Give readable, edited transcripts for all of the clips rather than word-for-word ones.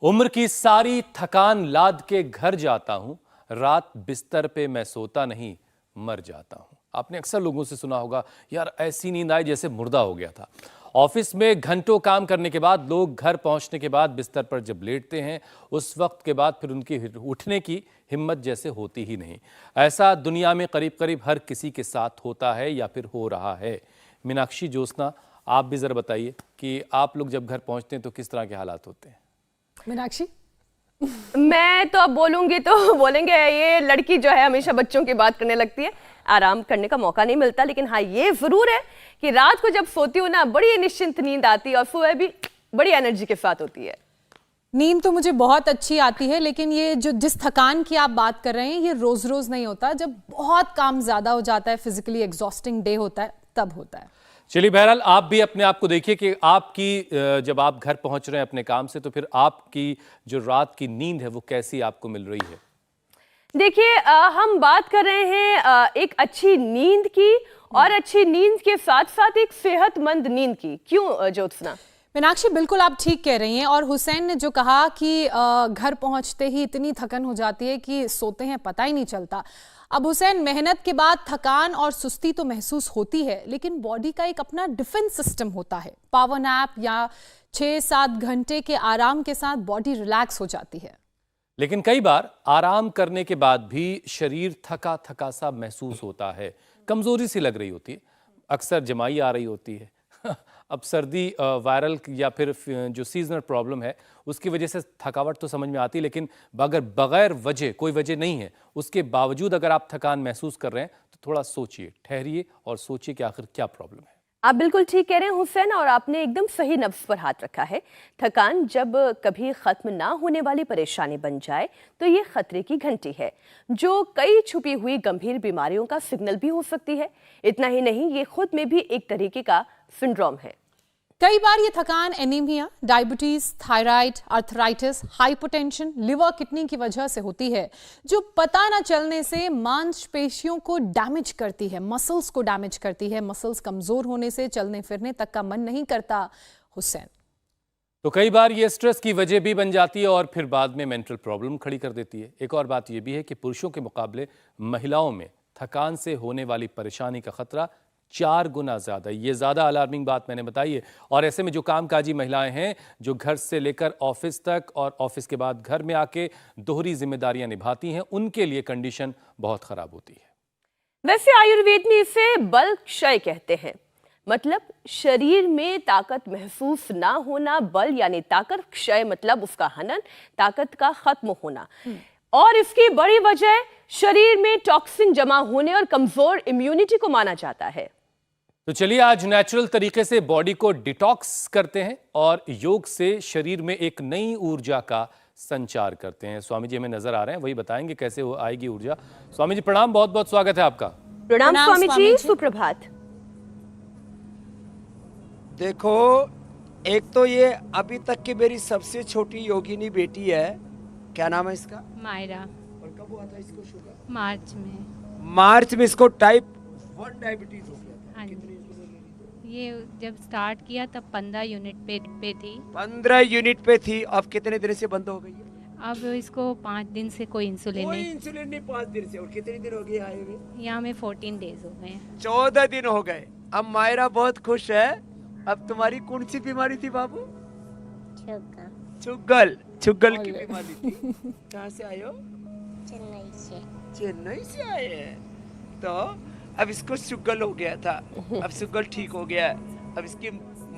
उम्र की सारी थकान लाद के घर जाता हूं, रात बिस्तर पे मैं सोता नहीं, मर जाता हूं। आपने अक्सर लोगों से सुना होगा, यार ऐसी नींद आई जैसे मुर्दा हो गया था। ऑफिस में घंटों काम करने के बाद लोग घर पहुंचने के बाद बिस्तर पर जब लेटते हैं, उस वक्त के बाद फिर उनकी उठने की हिम्मत जैसे होती ही नहीं। ऐसा दुनिया में करीब करीब हर किसी के साथ होता है या फिर हो रहा है। मीनाक्षी, ज्योत्सना, आप भी जरा बताइए कि आप लोग जब घर पहुंचते हैं तो किस तरह के हालात होते हैं। मीनाक्षी, मैं तो अब बोलूंगी तो बोलेंगे ये लड़की जो है हमेशा बच्चों की बात करने लगती है, आराम करने का मौका नहीं मिलता। लेकिन हाँ, ये जरूर है कि रात को जब सोती हूँ ना, बड़ी निश्चिंत नींद आती है और सुबह भी बड़ी एनर्जी के साथ होती है। नींद तो मुझे बहुत अच्छी आती है, लेकिन ये जो जिस थकान की आप बात कर रहे हैं ये रोज रोज नहीं होता। जब बहुत काम ज्यादा हो जाता है, फिजिकली एग्जॉस्टिंग डे होता है, तब होता है। चलिए, बहरहाल आप भी अपने आप को देखिए कि आपकी जब आप घर पहुंच रहे हैं अपने काम से, तो फिर आपकी जो रात की नींद है वो कैसी आपको मिल रही है। देखिए, हम बात कर रहे हैं एक अच्छी नींद की, और अच्छी नींद के साथ साथ एक सेहतमंद नींद की। क्यों ज्योत्सना? मीनाक्षी, बिल्कुल आप ठीक कह रही हैं। और हुसैन ने जो कहा कि घर पहुंचते ही इतनी थकन हो जाती है कि सोते हैं पता ही नहीं चलता। अब हुसैन, मेहनत के बाद थकान और सुस्ती तो महसूस होती है, लेकिन बॉडी का एक अपना डिफेंस सिस्टम होता है। पावर नैप या 6-7 घंटे के आराम के साथ बॉडी रिलैक्स हो जाती है। लेकिन कई बार आराम करने के बाद भी शरीर थका थका सा महसूस होता है, कमजोरी सी लग रही होती है, अक्सर जमाई आ रही होती है। अब सर्दी, वायरल या फिर जो सीजनल प्रॉब्लम है उसकी वजह से थकावट तो समझ में आती है, लेकिन अगर बगैर वजह, कोई वजह नहीं है, उसके बावजूद अगर आप थकान महसूस कर रहे हैं तो थोड़ा सोचिए, ठहरिए और सोचिए कि आखिर क्या प्रॉब्लम है। आप बिल्कुल ठीक कह रहे हैं हुसैन, और आपने एकदम सही नब्ज पर हाथ रखा है। थकान जब कभी खत्म ना होने वाली परेशानी बन जाए तो ये खतरे की घंटी है, जो कई छुपी हुई गंभीर बीमारियों का सिग्नल भी हो सकती है। इतना ही नहीं, ये खुद में भी एक तरीके का सिंड्रोम है। कई बार ये थकान anaemia, diabetes, thyroid, arthritis, hypotension, liver, kidney की वजह से होती है, जो पता न चलने से मांसपेशियों को डैमेज करती है, मसल्स को डैमेज करती है। मसल्स कमजोर होने से चलने फिरने तक का मन नहीं करता। हुसैन, तो कई बार ये स्ट्रेस की वजह भी बन जाती है और फिर बाद में मेंटल प्रॉब्लम खड़ी कर देती है। एक और बात यह भी है कि पुरुषों के मुकाबले महिलाओं में थकान से होने वाली परेशानी का खतरा 4 गुना ज्यादा। ये ज्यादा अलार्मिंग बात मैंने बताई है। और ऐसे में जो कामकाजी महिलाएं हैं, जो घर से लेकर ऑफिस तक और ऑफिस के बाद घर में आके दोहरी जिम्मेदारियां निभाती हैं, उनके लिए कंडीशन बहुत खराब होती है। वैसे आयुर्वेद में इसे बल क्षय कहते हैं, मतलब शरीर में ताकत महसूस ना होना। बल यानी ताकत, क्षय मतलब उसका हनन, ताकत का खत्म होना। और इसकी बड़ी वजह शरीर में टॉक्सिन जमा होने और कमजोर इम्यूनिटी को माना जाता है। तो चलिए, आज नेचुरल तरीके से बॉडी को डिटॉक्स करते हैं और योग से शरीर में एक नई ऊर्जा का संचार करते हैं। स्वामी जी हमें नजर आ रहे हैं, वही बताएंगे कैसे वो आएगी ऊर्जा। स्वामी जी प्रणाम, बहुत बहुत स्वागत है आपका। प्रणाम स्वामी जी, सुप्रभात। देखो, एक तो ये अभी तक की मेरी सबसे छोटी योगिनी बेटी है। क्या नाम है इसका? मायरा। और कब हुआ था इसको शुगर? मार्च में। मार्च में इसको टाइप 1 डायबिटीज हो गया था। हाँ जी। कितनी इंसुलिन ले ली थी? ये जब स्टार्ट किया तब 15 यूनिट पे थी। 15 यूनिट पे थी। अब कितने दिन से बंद हो गई है? अब इसको 5 दिन से कोई इंसुलिन कोई नहीं। इंसुलिन नहीं 5 दिन से। और कितने दिन हो गए आए हुए? यहाँ में 14 डेज हो गए हैं। 14 दिन हो गए। अब मायरा बहुत खुश है। अब तुम्हारी कौन सी बीमारी थी बाबू? चुगल की बीमारी थी। कहाँ से आए हो? चेन्नई से आए हैं। तो अब इसको शुगर हो गया था, अब शुगर ठीक हो गया है। अब इसकी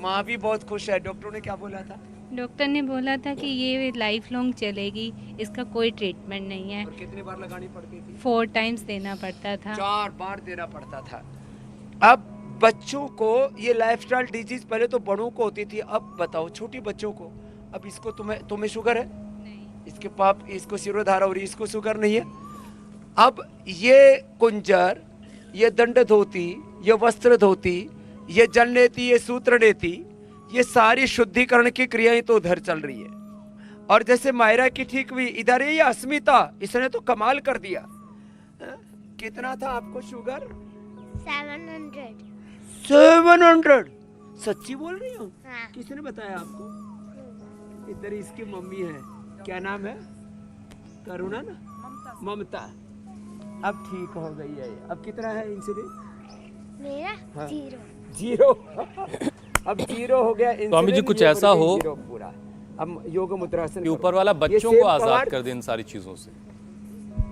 माँ भी बहुत खुश है। डॉक्टर ने क्या बोला था? डॉक्टर ने बोला था कि ये लाइफ लॉन्ग चलेगी, इसका कोई ट्रीटमेंट नहीं है। और कितनी बार लगानी पड़ती थी? 4 टाइम्स देना पड़ता था। 4 बार देना पड़ता था। अब बच्चों को ये लाइफस्टाइल डिजीज पहले तो बड़ों को होती थी, अब बताओ छोटी बच्चों को। अब इसको तुम्हें शुगर है? नहीं। इसके पाप, इसको सिरोधारा हो रही है, इसको शुगर नहीं है। अब ये कुंजर, ये दंड धोती, ये वस्त्र धोती, ये जल नेती, ये सूत्र नेती, ये सारी शुद्धिकरण की क्रियाएं तो उधर चल रही है। और जैसे मायरा की ठीक हुई, इधर ये अस्मिता, इसने तो कमाल कर दिया। कितना था आपको शुगर? 700। सच्ची बोल रही हूँ? हाँ। किसने बताया आपको? इधर इसकी मम्मी है, क्या नाम है? करुणा ना? ममता। अब ठीक हो गई है। अब कितना है इंसुलिन? मेरा हाँ। 0। अब 0 हो गया इंसुलिन। स्वामी जी, कुछ ये ऐसा बढ़ गई हो 0 पूरा। अब योग मुद्रासन कि करो। ऊपर वाला ये बच्चों सेम को आजाद पवार- कर दे इन सारी चीजों से।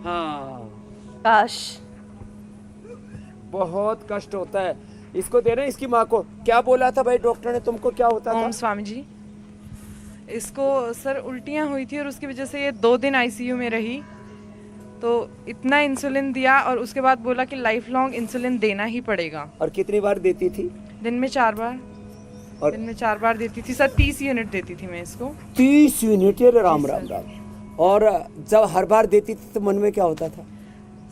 हाँ, काश। बहुत कष्ट होता है इसको देना। इसकी माँ को क्या बोला था भाई डॉक्टर ने? तुमको क्या होता था? ओम स्वामी जी, इसको सर उल्टियाँ हुई थी और उसकी वजह से ये 2 दिन आईसीयू में रही। तो इतना इंसुलिन दिया और उसके बाद बोला कि लाइफ लॉन्ग इंसुलिन देना ही पड़ेगा। और कितनी बार देती थी? दिन में 4 बार। और दिन में 4 बार देती थी सर। 30 यूनिट देती थी मैं इसको। 30 यूनिट? ये राम राम राम। और जब हर बार देती थी तो मन में क्या होता था?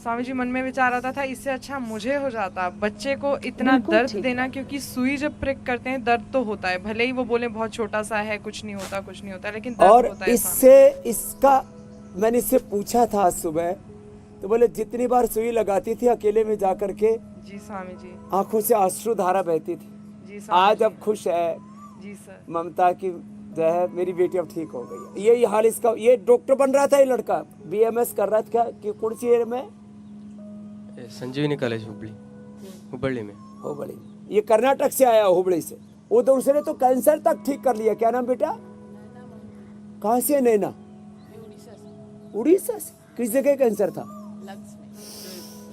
स्वामी जी, मन में विचार आता था इससे अच्छा मुझे हो जाता। बच्चे को इतना दर्द देना, क्योंकि सुई जब प्रिक करते हैं दर्द तो होता है, भले ही वो बोले बहुत छोटा सा है, कुछ नहीं होता कुछ नहीं होता, लेकिन दर्द और होता है। इससे इसका मैंने इससे पूछा था आज सुबह, तो बोले जितनी बार सुई लगाती थी अकेले में जाकर के जी स्वामी जी। आंखों से अश्रु धारा बहती थी। जी स्वामी आज अब खुश है जी सर। ममता की जो है, मेरी बेटी अब ठीक हो गई है। ये हाल इसका। ये डॉक्टर बन रहा था ये लड़का, बीएमएस कर रहा था। क्या कि कौन सी एयर में? संजीवनी कॉलेज हुबली में। हुबली। ये कर्नाटक से आया, हुबली से। वो दूसरे तो कैंसर तक ठीक कर लिया। क्या नाम बेटा? कहाँ से? नैना? उड़ीसा से। किस जगह कैंसर था?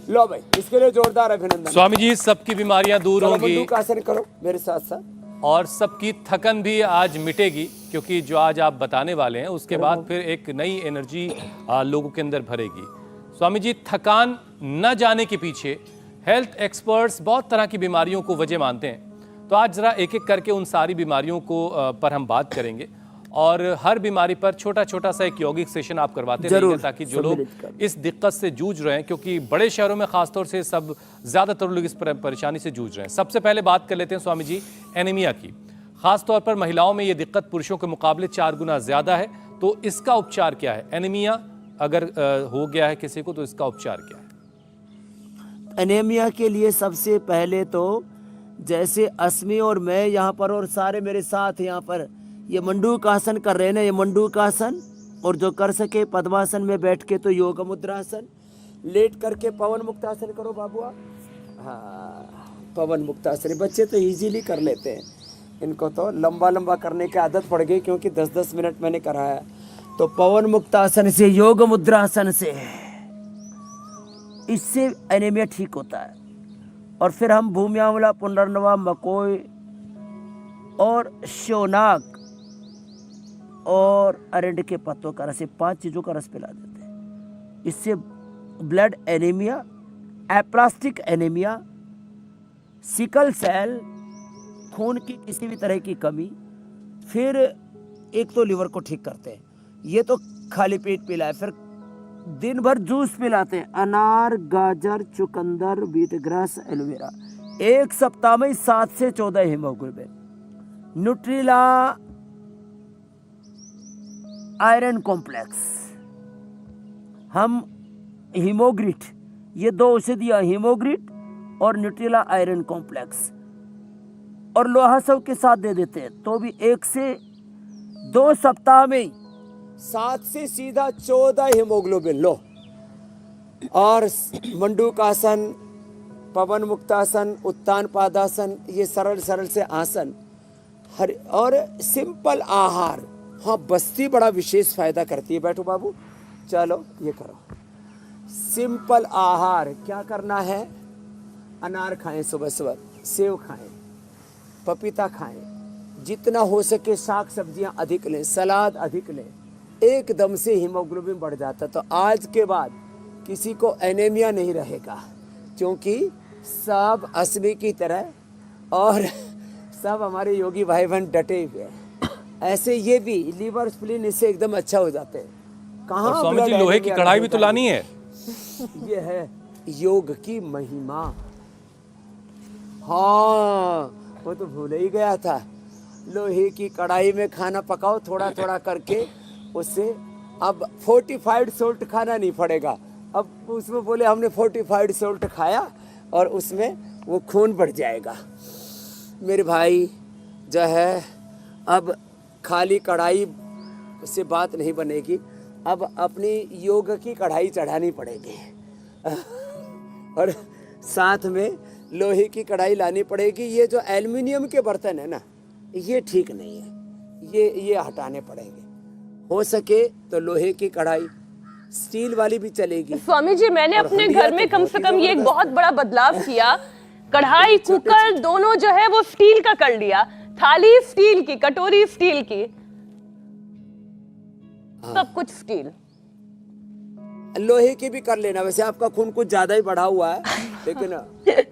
लो भाई, इसके लिए जोरदार अभिनंदन। स्वामी जी, सबकी बीमारियां दूर चलो होंगी बंदूक आसन करो मेरे साथ साथ। और सबकी थकन भी आज मिटेगी, क्योंकि जो आज आप बताने वाले हैं उसके बाद फिर एक नई एनर्जी लोगों के अंदर भरेगी। स्वामी जी, थकान न जाने के पीछे हेल्थ एक्सपर्ट्स बहुत तरह की बीमारियों को वजह मानते हैं। तो आज जरा एक एक करके उन सारी बीमारियों को पर हम बात करेंगे, और हर बीमारी पर छोटा छोटा सा एक यौगिक सेशन आप करवाते रहिए, ताकि जो लोग इस दिक्कत से जूझ रहे हैं, क्योंकि बड़े शहरों में खासतौर से सब ज़्यादातर लोग इस परेशानी से जूझ रहे हैं। सबसे पहले बात कर लेते हैं स्वामी जी एनीमिया की। खासतौर पर महिलाओं में ये दिक्कत पुरुषों के मुकाबले 4 गुना ज़्यादा है। तो इसका उपचार क्या है? एनीमिया अगर हो गया है किसी को, तो इसका उपचार क्या है? एनीमिया के लिए सबसे पहले तो जैसे अस्मी और मैं यहाँ पर और सारे मेरे साथ यहाँ पर ये मंडूक आसन कर रहे हैं ना, ये मंडूक आसन, और जो कर सके पद्मासन में बैठ के तो योग मुद्रासन, लेट करके पवन मुक्तासन करो बाबुआ। हाँ, पवन मुक्तासन बच्चे तो इजीली कर लेते हैं। इनको तो लंबा लंबा करने की आदत पड़ गई, क्योंकि 10-10 मिनट मैंने कराया। तो पवन मुक्तासन से, योग मुद्रासन से, इससे एनीमिया ठीक होता है। और फिर हम भूमियावला, पुनर्नवा, मकोई और शोनाक और अरंड के पत्तों का रस, 5 चीज़ों का रस पिला देते हैं। इससे blood anaemia, aplastic anaemia, sickle cell, खून की किसी भी तरह की कमी, फिर एक तो लिवर को ठीक करते हैं। ये तो खाली पेट पिलाए। फिर दिन भर जूस पिलाते हैं, अनार, गाजर, चुकंदर, बीट ग्रास, एलोवेरा। 1 सप्ताह में 7 से 14 हीमोग्लोबिन। न्यूट्रीला आयरन कॉम्प्लेक्स, हम हीमोग्रिट, ये 2 औषधियाँ, हीमोग्रिट और न्यूट्रीला आयरन कॉम्प्लेक्स, और लोहा सब के साथ दे देते हैं। तो भी 1 से 2 सप्ताह में 7 से सीधा 14 हीमोग्लोबिन लो। और मंडूक आसन, पवन मुक्तासन, उत्तान पादासन, ये सरल सरल से आसन, हर और सिंपल आहार। हाँ, बस्ती बड़ा विशेष फायदा करती है। बैठो बाबू, चलो ये करो। सिंपल आहार क्या करना है? अनार खाएं सुबह सुबह, सेव खाएं, पपीता खाएं, जितना हो सके साग सब्जियां अधिक लें, सलाद अधिक लें, एकदम से हीमोग्लोबिन बढ़ जाता। तो आज के बाद किसी को एनीमिया नहीं रहेगा, क्योंकि सब अस्मी की तरह और सब हमारे योगी भाई बहन डटे हुए हैं। ऐसे ये भी लीवर स्प्लीन इससे एकदम अच्छा हो जाते हैं। कहाँ स्वामी जी, लोहे की कढ़ाई भी तो लानी है। ये है योग की महिमा। हाँ, वो तो भूल ही गया था। लोहे की कढ़ाई में खाना पकाओ थोड़ा थोड़ा करके, उससे अब फोर्टिफाइड सोल्ट खाना नहीं पड़ेगा। अब उसमें बोले हमने फोर्टिफाइड सोल्ट खाया और उसमें वो खून बढ़ जाएगा। मेरे भाई जो है, अब खाली कढ़ाई उससे बात नहीं बनेगी। अब अपनी योग की कढ़ाई चढ़ानी पड़ेगी और साथ में लोहे की कढ़ाई लानी पड़ेगी। ये जो एल्युमिनियम के बर्तन है ना, ये ठीक नहीं है, ये हटाने पड़ेंगे। हो सके तो लोहे की कढ़ाई, स्टील वाली भी चलेगी। स्वामी जी, मैंने अपने घर में कम से कम ये एक बहुत बड़ा बदलाव किया। कढ़ाई, कुकर दोनों जो है वो स्टील का कर लिया। थाली स्टील की, कटोरी स्टील की, सब कुछ स्टील। लोहे की भी कर लेना। वैसे आपका खून कुछ ज्यादा ही बढ़ा हुआ है, लेकिन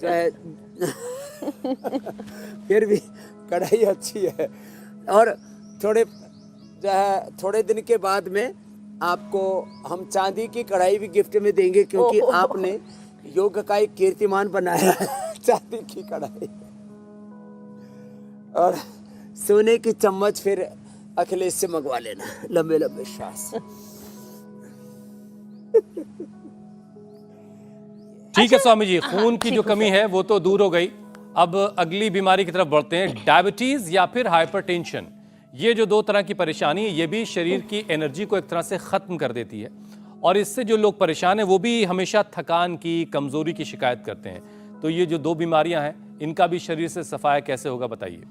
जो है फिर भी कढ़ाई अच्छी है। और थोड़े दिन के बाद में आपको हम चांदी की कढ़ाई भी गिफ्ट में देंगे, क्योंकि आपने योग का एक कीर्तिमान बनाया है चांदी की कढ़ाई। और सोने की चम्मच फिर अखिलेश से मंगवा लेना, लंबे लंबे श्वास। ठीक है स्वामी जी, खून की जो कमी है वो तो दूर हो गई। अब अगली बीमारी की तरफ बढ़ते हैं, डायबिटीज या फिर हाइपरटेंशन। ये जो दो तरह की परेशानी है, ये भी शरीर की एनर्जी को एक तरह से खत्म कर देती है, और इससे जो लोग परेशान हैं वो भी हमेशा थकान की, कमजोरी की शिकायत करते हैं। तो ये जो दो बीमारियां हैं, इनका भी शरीर से सफाया कैसे होगा, बताइए।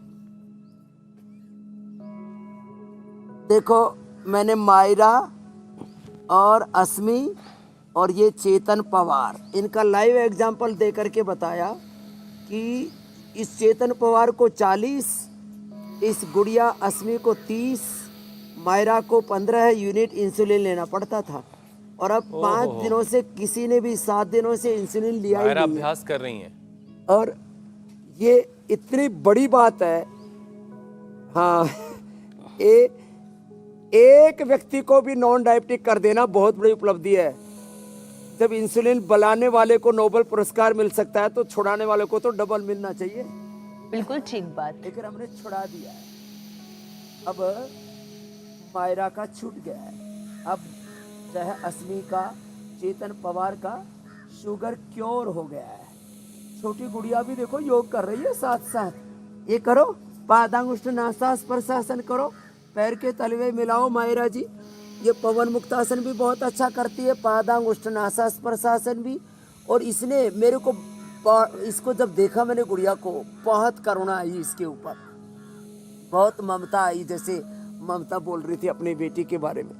देखो, मैंने मायरा और अस्मी और ये चेतन पवार, इनका लाइव एग्जाम्पल दे करके बताया कि इस चेतन पवार को 40, इस गुड़िया अस्मी को 30, मायरा को 15 यूनिट इंसुलिन लेना पड़ता था। और अब 5 दिनों से किसी ने भी 7 दिनों से इंसुलिन लिया ही नहीं। अभ्यास कर रही हैं। और ये इतनी बड़ी बात है। हाँ, एक व्यक्ति को भी नॉन डायबिटिक कर देना बहुत बड़ी उपलब्धि है। जब इंसुलिन बनाने वाले को नोबेल पुरस्कार मिल सकता है, तो छुड़ाने वाले को तो डबल मिलना चाहिए। बिल्कुल ठीक बात। लेकिन हमने छुड़ा दिया है। अब मायरा का छूट गया है। अब चाहे अस्मी का, चेतन पवार का शुगर क्योर हो गया है। छोटी गुड़िया भी देखो योग कर रही है साथ साथ। ये करो, पादांगुष्ठ नासास प्रशासन करो, पैर के तलवे मिलाओ मायरा जी। ये पवन मुक्तासन भी बहुत अच्छा करती है, पादांगुष्ठ नासास प्रशासन भी। और इसने मेरे को, इसको जब देखा मैंने गुड़िया को, बहुत करुणा आई इसके ऊपर, बहुत ममता आई। जैसे ममता बोल रही थी अपनी बेटी के बारे में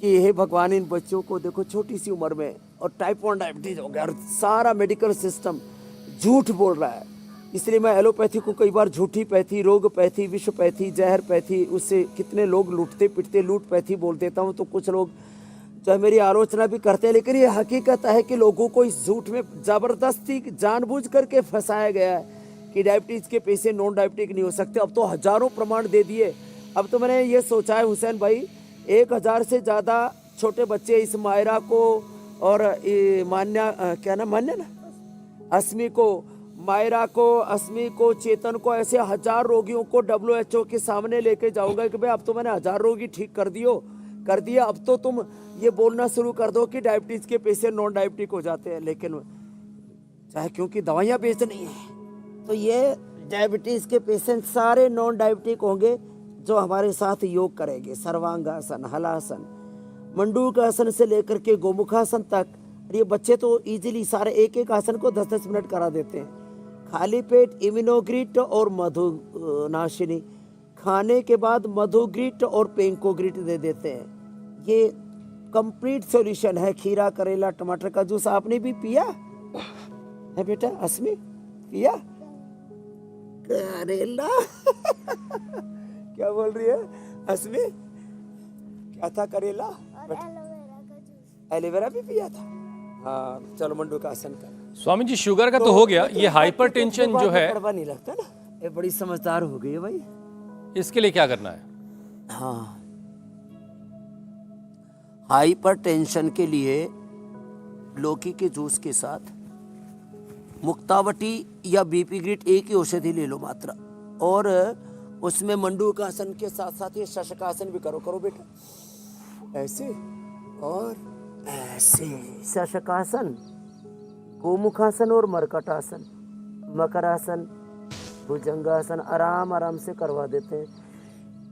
कि हे भगवान, इन बच्चों को देखो छोटी सी उम्र में और टाइप 1 डायबिटीज हो गया, और सारा मेडिकल सिस्टम झूठ बोल रहा है। इसलिए मैं एलोपैथी को कई बार झूठी पैथी, रोग पैथी, विश्व पैथी, जहर पैथी, उससे कितने लोग लूटते पिटते लूट पैथी बोल देता हूँ। तो कुछ लोग जो है मेरी आलोचना भी करते हैं, लेकिन ये हकीकत है कि लोगों को इस झूठ में ज़बरदस्ती जानबूझ करके फंसाया गया है कि डायबिटीज़ के पेशेंट नॉन डायबिटिक नहीं हो सकते। अब तो हज़ारों प्रमाण दे दिए। अब तो मैंने ये सोचा है हुसैन भाई, 1000 से ज़्यादा छोटे बच्चे इस मायरा को और क्या नाम, मान्या ना, अस्मी को, मायरा को, अस्मी को, चेतन को, ऐसे 1000 रोगियों को WHO के सामने लेके जाऊंगा कि भाई अब तो मैंने 1000 रोगी ठीक कर दिया। अब तो तुम ये बोलना शुरू कर दो कि डायबिटीज के पेशेंट नॉन डायबिटिक हो जाते हैं। लेकिन चाहे क्योंकि दवाइयाँ बेचनी है, तो ये डायबिटीज के पेशेंट सारे नॉन डायबिटिक होंगे जो हमारे साथ योग करेंगे। सर्वांगासन, हलासन, मंडूकासन से लेकर के गोमुखासन तक। ये बच्चे तो इजीली सारे एक एक आसन को 10-10 मिनट करा देते हैं। खाली पेट इम्यूनोग्रिट और मधुनाशिनी, खाने के बाद मधुग्रिट और पेंकोग्रिट दे देते हैं। ये कंप्लीट सॉल्यूशन है। खीरा, करेला, टमाटर का जूस आपने भी पिया है बेटा? अस्मी पिया? करेला क्या बोल रही है अस्मी? क्या था करेला? और एलोवेरा का जूस। एलोवेरा भी पिया था। हाँ, चलो मंडू का आसन कर। स्वामी जी, शुगर का तो हो गया, ये हाइपरटेंशन जो है, कड़वा नहीं लगता ना। ये बड़ी समझदार हो गई है भाई। इसके लिए क्या करना है? हाँ, हाइपरटेंशन के लिए लौकी के जूस के साथ मुक्तावटी या बीपी ग्रिट एक ही औषधि ले लो मात्रा। और उसमें मंडूकासन के साथ साथ ये शशकासन भी करो बेटा, ऐसे और ऐसे। शशकासन, गोमुखासन और मरकटासन, मकरासन, भुजंगासन आराम आराम से करवा देते हैं।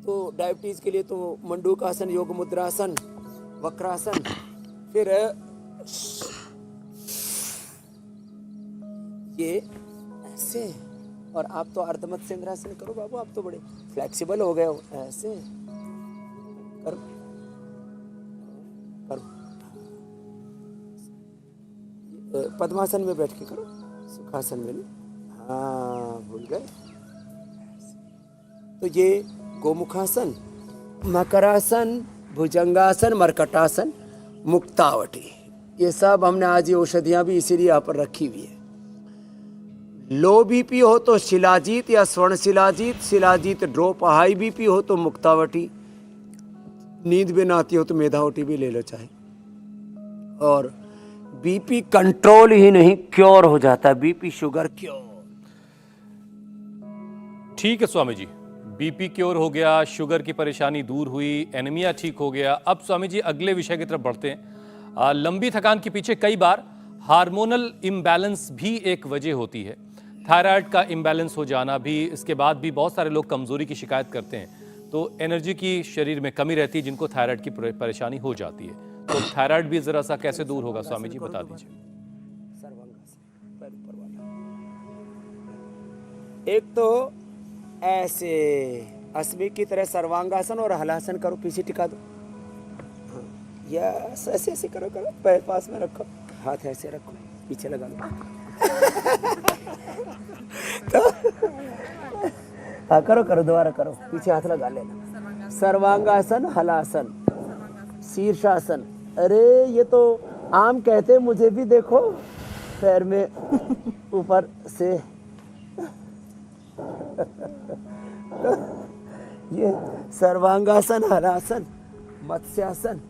तो डायबिटीज के लिए तो मंडूकासन, योग मुद्रासन, वक्रासन, फिर ये ऐसे। और आप तो अर्धमत्स्येंद्रासन करो बाबू, आप तो बड़े फ्लेक्सिबल हो गए हो। ऐसे करो करो, पद्मासन में बैठ के करो, सुखासन में नहीं। हाँ भूल गए। तो ये गोमुखासन, मकरासन, भुजंगासन, मरकटासन, मुक्तावटी, ये सब हमने आज ये औषधियाँ भी इसीलिए यहाँ पर रखी हुई है। लो बीपी हो तो शिलाजीत या स्वर्ण shilajit, shilajit drop, high BP हो तो मुक्तावटी, नींद भी ना आती हो तो मेधावटी भी ले लो चाहे। और बीपी कंट्रोल ही नहीं क्योर हो जाता है, बीपी शुगर क्योर। ठीक है स्वामी जी, बीपी क्योर हो गया, शुगर की परेशानी दूर हुई, एनीमिया ठीक हो गया। अब स्वामी जी अगले विषय की तरफ बढ़ते हैं। लंबी थकान के पीछे कई बार हार्मोनल इम्बैलेंस भी एक वजह होती है। थायराइड का इम्बैलेंस हो जाना भी, इसके बाद भी बहुत सारे लोग कमजोरी की शिकायत करते हैं, तो एनर्जी की शरीर में कमी रहती है जिनको थायराइड की परेशानी हो जाती है। तो थायराइड भी जरा सा कैसे दूर होगा स्वामी जी, बता दीजिए। एक तो ऐसे अस्मी की तरह सर्वांगासन और हलासन करो, पीछे टिका दो। यस, ऐसे ऐसे करो करो, पैर पास में रखो, हाथ ऐसे रखो, पीछे लगा लो। तो हाँ करो करो, दोबारा करो, पीछे हाथ लगा लेना। सर्वांगासन, हलासन, शीर्षासन। अरे ये तो आम कहते हैं, मुझे भी देखो पैर में ऊपर से। ये सर्वांगासन, हलासन, मत्स्यासन,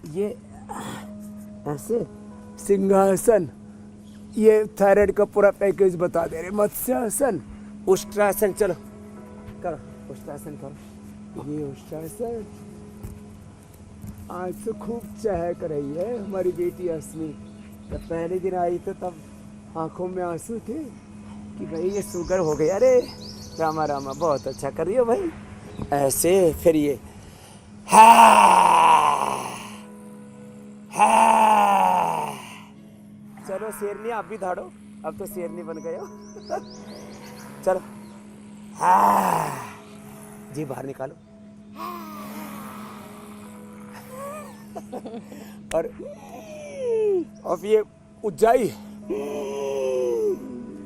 ये ऐसे सिंहासन, ये थायराइड का पूरा पैकेज बता दे रहे। मत्स्यासन, उष्ट्रासन, चलो करो उष्ट्रासन करो। ये उष्ट्रासन आज तो खूब चहक रही है हमारी बेटी अस्मी। जब पहले दिन आई तो तब आंखों में आंसू थे कि भाई ये शुगर हो गई। अरे रामा रामा, बहुत अच्छा कर रही हो भाई। ऐसे फिर ये चलो शेरनी, आप भी धाड़ो, अब तो शेरनी बन गए हो। चलो जी बाहर निकालो। और अब ये उज्जाई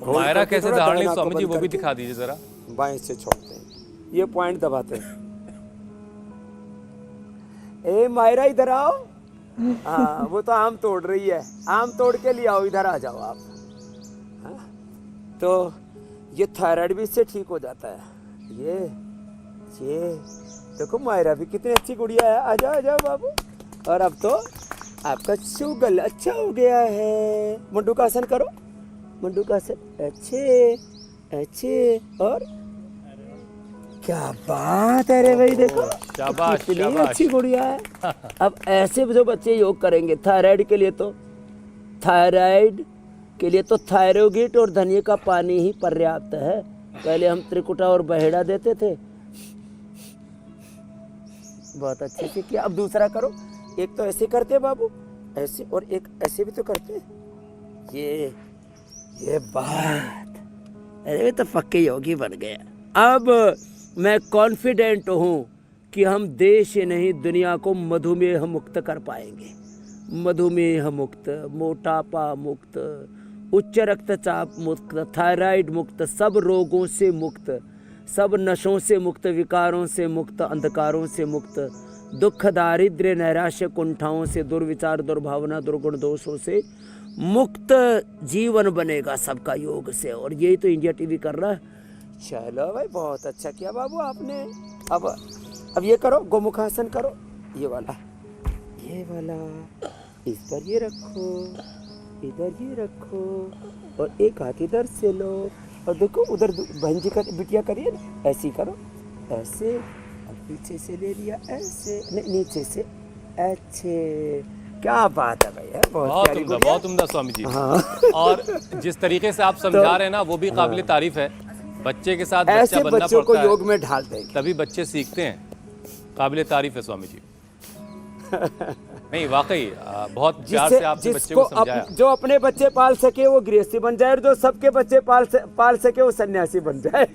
मायरा कैसे धार ली स्वामी जी, वो भी दिखा दीजिए जरा। बाएं से छोड़ते हैं, ये पॉइंट दबाते हैं। ए मायरा इधर आओ। हाँ वो तो आम तोड़ रही है, आम तोड़ के लिए आओ, इधर आ जाओ आप। हाँ? तो ये थायराइड भी इससे ठीक हो जाता है। ये देखो मायरा भी कितनी अच्छी गुड़िया है। आ जाओ बाबू। और अब तो आपका शुगर अच्छा हो गया है। मंडूकासन करो, मंडूकासन, अच्छे। और क्या बात है रे भाई, देखो शाबाश कितनी शाबाश। अच्छी गुड़िया है। अब ऐसे जो बच्चे योग करेंगे, थायराइड के लिए तो थायरोगिट और धनिया का पानी ही पर्याप्त है। पहले हम त्रिकुटा और बहेड़ा देते थे, बहुत अच्छे से किया। अब दूसरा करो। एक तो ऐसे करते बाबू, ऐसे, और एक ऐसे भी तो करते। ये बात, अरे तो पक्के योगी बन गए। अब मैं कॉन्फिडेंट हूँ कि हम देश ही नहीं दुनिया को मधुमेह मुक्त कर पाएंगे। मधुमेह मुक्त, मोटापा मुक्त, उच्च रक्तचाप मुक्त, थायराइड मुक्त, सब रोगों से मुक्त, सब नशों से मुक्त, विकारों से मुक्त, अंधकारों से मुक्त, दुख, दारिद्र्य, नैराश्य, कुंठाओं से, दुर्विचार, दुर्भावना, दुर्गुण दोषों से मुक्त जीवन बनेगा सबका योग से। और यही तो इंडिया टीवी कर रहा है। चलो भाई, बहुत अच्छा किया बाबू आपने। अब ये करो, गोमुखासन करो, ये वाला, इस पर ये रखो, इधर ये रखो, और एक हाथ इधर से लो, और देखो उधर बहन जी का बिटिया करिए ना, ऐसे ही करो, ऐसे, और पीछे से ले लिया, ऐसे नहीं, नीचे से, अच्छे। क्या बात है भैया, बहुत उम्दा स्वामी जी। हाँ। और जिस तरीके से आप समझा रहे हैं ना, वो भी काबिल तारीफ है। बच्चे के साथ बच्चा ऐसे बनना बच्चों को पड़ता है, योग में ढाल देंगे, तभी बच्चे सीखते हैं। काबिले तारीफ है स्वामी जी। नहीं वाकई बहुत प्यार से आपने बच्चे को समझाया। जो अपने बच्चे पाल सके वो गृहस्थी बन जाए और जो सबके बच्चे पाल सके वो सन्यासी बन जाए।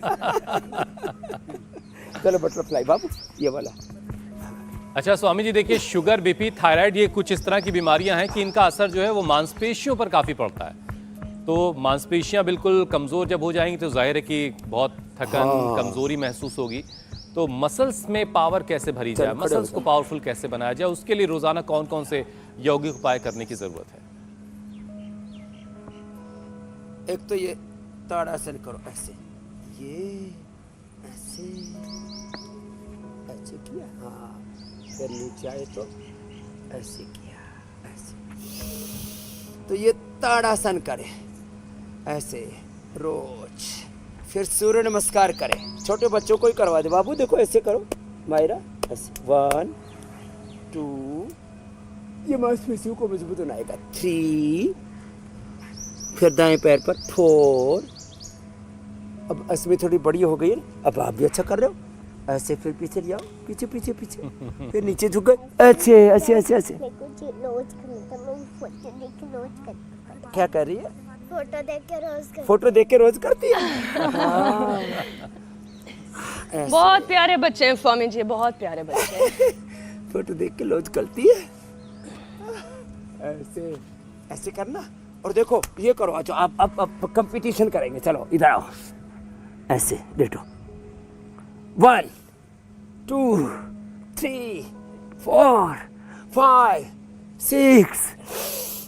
चलो बटरफ्लाई बाबू ये वाला। अच्छा स्वामी जी देखिए, शुगर, बीपी, थायराइड, ये कुछ इस तरह की बीमारियां हैं कि इनका असर जो है वो मांसपेशियों पर काफी पड़ता है। तो मांसपेशियां बिल्कुल कमजोर जब हो जाएंगी तो जाहिर है कि बहुत थकन, कमजोरी महसूस होगी। तो मसल्स में पावर कैसे भरी जाए, मसल्स को पावरफुल कैसे बनाया जाए, उसके लिए रोजाना कौन कौन से यौगिक उपाय करने की जरूरत है? एक तो ये ताड़ासन करो, ऐसे ये ऐसे ऐसे किया, हाँ, फिर नीचे आए तो ऐसे किया, ऐसे। तो ये ताड़ासन करें ऐसे रोज, फिर सूर्य नमस्कार करें। छोटे बच्चों को ही करवा दे बाबू, देखो ऐसे करो मायरा, ऐसे 1 2, ये मांसपेशियों को मजबूत बनाएगा। 3, फिर दाएं पैर पर 4। अब इसमें थोड़ी बड़ी हो गई है, अब आप भी अच्छा कर रहे हो। ऐसे फिर पीछे ले आओ, पीछे पीछे पीछे, फिर नीचे झुक गए, ऐसे ऐसे ऐसे ऐसे। मेरे को रोज करना था, मैं फोटो देख के रोज करती हूँ। क्या कर रही है? फोटो देख के रोज करती फोटो देख के रोज करती है। बहुत प्यारे बच्चे हैं स्वामी जी, बहुत प्यारे बच्चे हैं। फोटो देख के रोज करती है। ऐसे ऐसे करना। और देखो ये करो, अच्छा आप कंपटीशन करेंगे, चलो इधर आओ, ऐसे लेटो। 1 2 3 4 5 6।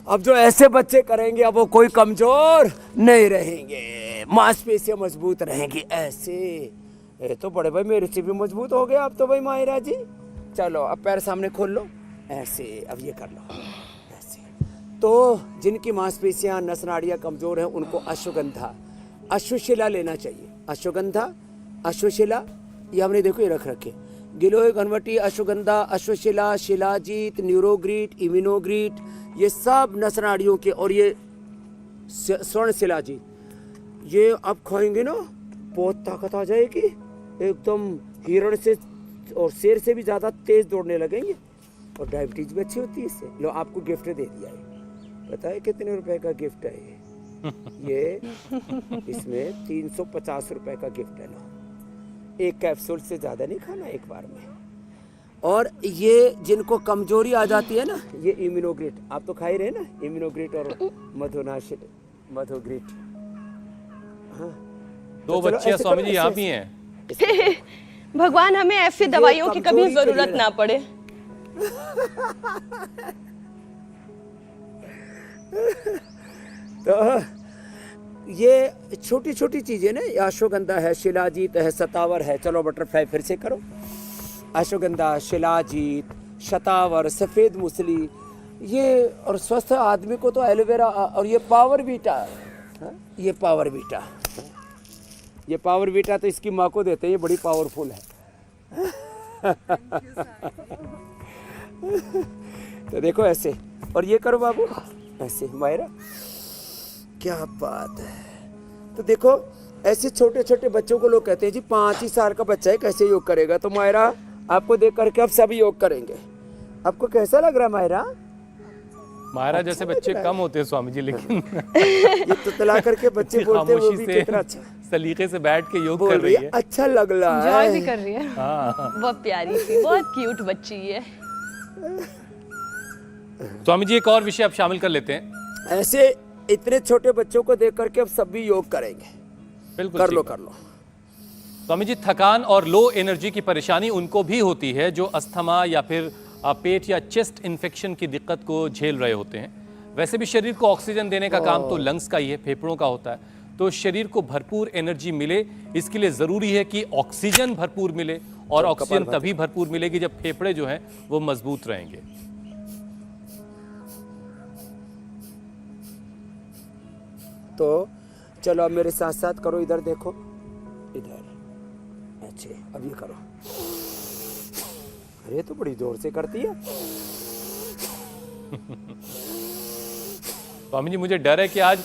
अब जो ऐसे बच्चे करेंगे अब वो कोई कमजोर नहीं रहेंगे, मांसपेशियां मजबूत रहेंगी। ऐसे ये तो बड़े भाई मेरे से भी मजबूत हो गए आप तो भाई माहिरा जी। चलो अब पैर सामने खोल लो, ऐसे अब ये कर लो ऐसे। तो जिनकी मांसपेशियां नस नाड़ियां कमजोर हैं उनको अश्वगंधा, अश्वशिला लेना चाहिए। अश्वगंधा, अश्वशिला, ये हमने देखो ये रख रखे, गिलोय, घनवटी, अश्वगंधा, अश्वशिला, शिलाजीत, न्यूरोग्रीट, इम्यूनोग्रीट, ये सब नस नाड़ियों के। और ये स्वर्ण शिलाजीत, ये आप खाएंगे ना बहुत ताकत आ जाएगी, एकदम हिरण से और शेर से भी ज़्यादा तेज दौड़ने लगेंगे। और डायबिटीज भी अच्छी होती है इससे। लो आपको गिफ्ट दे दिया है, पता है कितने रुपए का गिफ्ट है ये? इसमें 350 रुपए का गिफ्ट है। लो, एक कैप्सूल से ज़्यादा नहीं खाना एक बार में। और ये जिनको कमजोरी आ जाती है ना, ये इम्यूनोग्रिट आप तो खा ही रहे ना, इम्यूनोग्रिट और मधोग्रिट। हाँ, दो बच्चे स्वामी जी यहाँ भी हैं। भगवान हमें ऐसी दवाइयों की कभी जरूरत ना पड़े। तो ये छोटी छोटी चीजें ना, अश्वगंधा है, शिलाजीत है, शतावर है। चलो बटरफ्लाई फिर से करो, अश्वगंधा, शिलाजीत, शतावर, सफेद मूसली, ये। और स्वस्थ आदमी को तो एलोवेरा और ये पावर बीटा, ये पावर बीटा, ये पावर बीटा तो इसकी माँ को देते हैं, ये बड़ी पावरफुल है। तो देखो ऐसे, और ये करो बाबू ऐसे, मायरा क्या बात है। तो देखो ऐसे छोटे छोटे बच्चों को लोग कहते हैं जी 5 ही साल का बच्चा है कैसे योग करेगा। तो मायरा आपको देख करके अब सभी योग करेंगे। आपको कैसा लग रहा है मायरा? मायरा जैसे बच्चे कम होते हैं स्वामी जी, लेकिन ये तुतला करके बच्चे बोलते हैं वो भी कितना अच्छा सलीके से बैठ के योग कर रही है। अच्छा लग रहा है, एंजॉय भी कर रही है। बहुत प्यारी सी, बहुत क्यूट बच्ची है। स्वामी जी एक और विषय आप शामिल कर लेते हैं। ऐसे इतने छोटे बच्चों को देख करके अब सभी योग करेंगे। बिल्कुल कर लो कर लो। स्वामी जी थकान और लो एनर्जी की परेशानी उनको भी होती है जो अस्थमा या फिर पेट या चेस्ट इन्फेक्शन की दिक्कत को झेल रहे होते हैं। वैसे भी शरीर को ऑक्सीजन देने का काम तो लंग्स का ही है, फेफड़ों का होता है। तो शरीर को भरपूर एनर्जी मिले, इसके लिए ज़रूरी है कि ऑक्सीजन भरपूर मिले, और ऑक्सीजन तभी भरपूर मिलेगी जब फेफड़े जो हैं वो मजबूत रहेंगे। तो चलो अब मेरे साथ साथ करो, इधर देखो, इधर अच्छे। अब ये करो, अरे तो बड़ी जोर से करती है। स्वामी जी मुझे डर है कि आज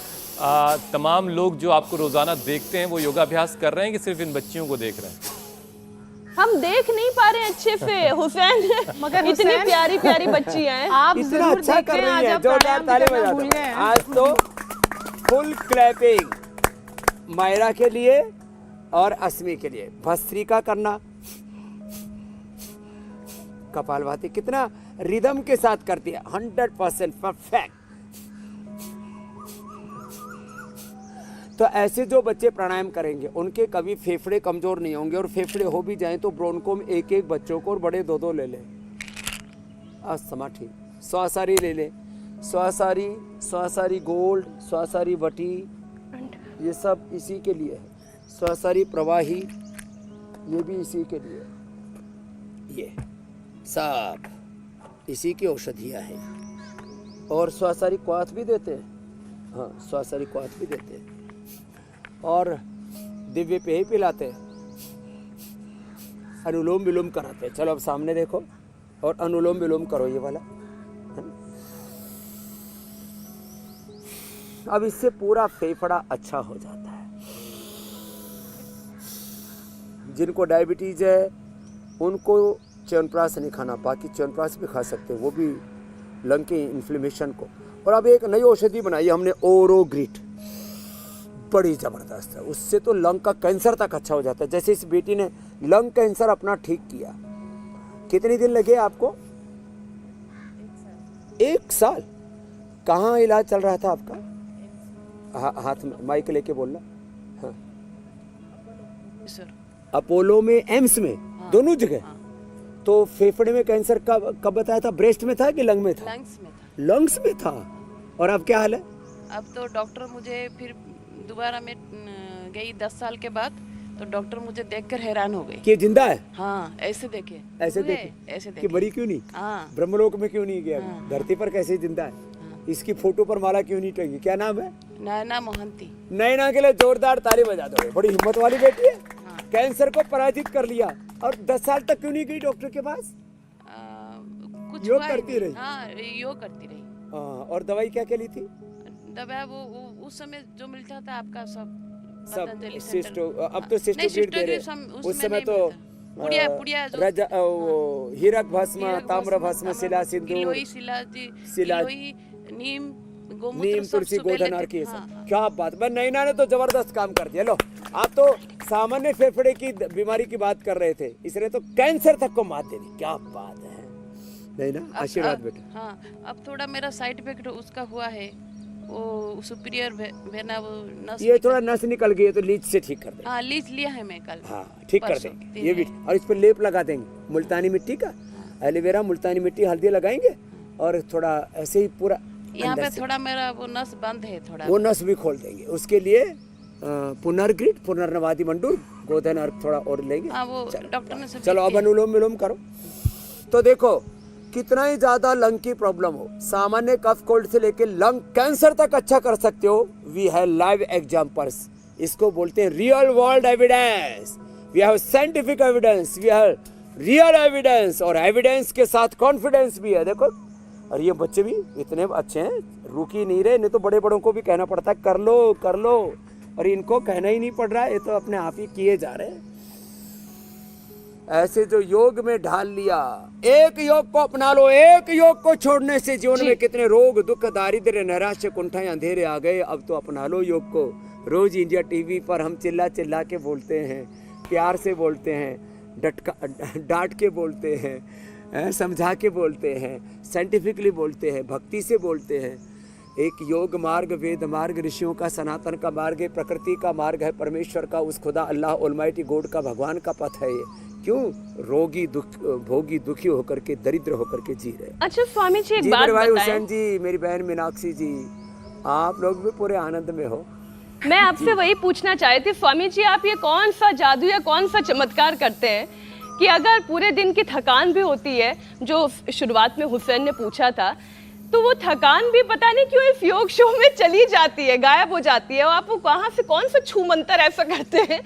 तमाम लोग जो आपको रोजाना देखते हैं वो योगाभ्यास कर रहे हैं कि सिर्फ इन बच्चियों को देख रहे हैं? हम देख नहीं पा रहे हैं अच्छे से हुसैन, मगर इतनी हुसैन- प्यारी प्यारी बच्चियां हैं। आप इतना जरूर अच्छा कर देखें, रही आज है, आप जोरदार प्राणायाम ताली करना बजा भूल दो। गए हैं। आज तो फुल क्लैपिंग मायरा के लिए और अस्मी के लिए। भस्त्रिका करना, कपालभाति कितना रिदम के साथ करती है, 100% परफेक्ट। तो ऐसे जो बच्चे प्राणायाम करेंगे उनके कभी फेफड़े कमजोर नहीं होंगे, और फेफड़े हो भी जाएं तो ब्रोंको में एक एक बच्चों को, और बड़े दो दो ले लें। अस्थमा ठीक, स्वासारी ले लें, स्वासारी गोल्ड, स्वासारी वटी, ये सब इसी के लिए है। स्वासारी प्रवाही, ये भी इसी के लिए है। ये सब इसी की औषधियाँ हैं। और स्वासारी क्वाथ भी देते हैं, हाँ स्वासारी क्वाथ भी देते हैं, और दिव्य पेय पिलाते हैं, अनुलोम विलोम कराते हैं। चलो अब सामने देखो और अनुलोम विलोम करो, ये वाला। अब इससे पूरा फेफड़ा अच्छा हो जाता है। जिनको डायबिटीज है उनको च्यवनप्राश नहीं खाना, बाकी च्यवनप्राश भी खा सकते हैं, वो भी लंग के इन्फ्लेमेशन को। और अब एक नई औषधि बनाई हमने, ओरोग्रिट, बड़ी ज़बरदस्त है। उससे तो लंग का कैंसर तक अच्छा हो जाता है। जैसे इस बेटी ने लंग कैंसर अपना ठीक किया। कितने दिन लगे आपको? 1 साल। कहाँ इलाज चल रहा था आपका? हाथ में माइक लेके बोलना। हाँ सर, अपोलो में, एम्स में, दोनों जगह। तो फेफड़े में कैंसर कब बताया था? ब्रेस्ट में था कि लंग में था? लंग्स में था। लंग्स में था। और अब क्या हाल है? अब तो डॉक्टर मुझे फिर दोबारा मैं गई 10 साल के बाद, तो डॉक्टर मुझे देखकर हैरान हो गई कि ये जिंदा है। हाँ ऐसे देखे, ऐसे हुए, देखे ऐसे कि देखे। बड़ी क्यों नहीं? हाँ ब्रह्मलोक में क्यों नहीं गया? हाँ। धरती पर कैसे जिंदा है? हाँ। इसकी फोटो पर माला क्यों नहीं टंगी? क्या नाम है? नैना मोहंती। नैना के लिए जोरदार ताली बजा दो, बड़ी हिम्मत वाली बेटी है। हाँ। कैंसर को पराजित कर लिया। और 10 साल तक क्यों नहीं गई डॉक्टर के पास? कुछ योग हुआ ही करती नहीं। रही? हाँ योग करती रही। हाँ, और दवाई क्या क्या ली थी? दवा वो उस समय जो मिलता था आपका सब सब पतंजलि सिस्टो, सेंटर। अब तो सिस्टोग्रिड दे रहे। उस समय तो पुड़िया जो हीरक भस्म, ताम्र भस्म, शिला सिंदूर, गिलोई, शिला शिला- गिलोई, नीम, गोमूत्र, नीम, सब तुलसी, सुबह गोधन लेते अर्क, ये थे। सब। हाँ, क्या बात है, नैना ने तो जबरदस्त काम कर दिया। लो, आप तो सामान्य फेफड़े की बीमारी की बात कर रहे थे, इसने तो कैंसर तक को मात दे दी। क्या बात है नैना, आशीर्वाद बेटा। हाँ अब थोड़ा मेरा साइड इफेक्ट उसका हुआ है, वो सुपीरियर वेना, वो नस ये थोड़ा नस निकल गई है तो लीच से ठीक कर देंगे। हाँ लीच लिया है मैं कल। हाँ ठीक कर परसों, देंगे 3 ये भी। दिन। और इस पर लेप लगा देंगे मुल्तानी मिट्टी का, एलोवेरा, मुल्तानी मिट्टी, हल्दी लगाएंगे, और थोड़ा ऐसे ही पूरा यहाँ अंदर पे से थोड़ा मेरा वो नस बंद है थोड़ा। वो नस भी खोल देंगे। उसके लिए पुनर्ग्रिड, पुनर्नवादी मंडूर, गोधन अर्क थोड़ा और लेंगे। हाँ वो डॉक्टर ने सब चलो लिख अब दिया। अनुलोम विलोम करो। तो देखो कितना ही ज्यादा लंग की प्रॉब्लम हो, सामान्य कफ कोल्ड से लेके लंग कैंसर तक अच्छा कर सकते हो। वी हैव लाइव एग्जांपल्स, इसको बोलते हैं real world evidence. We have scientific evidence, we have real evidence, और एविडेंस के साथ कॉन्फिडेंस भी है। देखो, और ये बच्चे भी इतने अच्छे हैं, रुकी नहीं रहे। नहीं तो बड़े बड़ों को भी कहना पड़ता है कर लो कर लो, और इनको कहना ही नहीं पड़ रहा है, ये तो अपने आप ही किए जा रहे हैं। ऐसे जो योग में ढाल लिया, एक योग को अपना लो, एक योग को छोड़ने से जीवन में कितने रोग, दुख, दारिद्र्य, नैराश्य, कुंठाएं, अंधेरे आ गए। अब तो अपना लो योग को। रोज इंडिया टीवी पर हम चिल्ला चिल्ला के बोलते हैं, प्यार से बोलते हैं, डांट के बोलते हैं, समझा के बोलते हैं, साइंटिफिकली बोलते हैं, भक्ति से बोलते हैं। एक योग मार्ग, वेद मार्ग, ऋषियों का, सनातन का मार्ग है, प्रकृति का मार्ग है, परमेश्वर का, उस खुदा अल्लाह ऑलमाइटी गॉड का, भगवान का पथ है ये। क्यों रोगी भोगी दुखी होकर के, दरिद्र होकर के जी रहे। अच्छा स्वामी जी, एक जी बात मेरे भाई बताएं। हुसैन जी, मेरी बहन मीनाक्षी जी, आप लोग भी पूरे आनंद में हो। मैं आपसे वही पूछना चाहती थी स्वामी जी, आप ये कौन सा जादू या कौन सा चमत्कार करते हैं कि अगर पूरे दिन की थकान भी होती है, जो शुरुआत में हुसैन ने पूछा था, तो वो थकान भी पता नहीं क्यों इस योग शो में चली जाती है, गायब हो जाती है। और आप वो कहाँ से कौन सा छू मंतर ऐसा करते हैं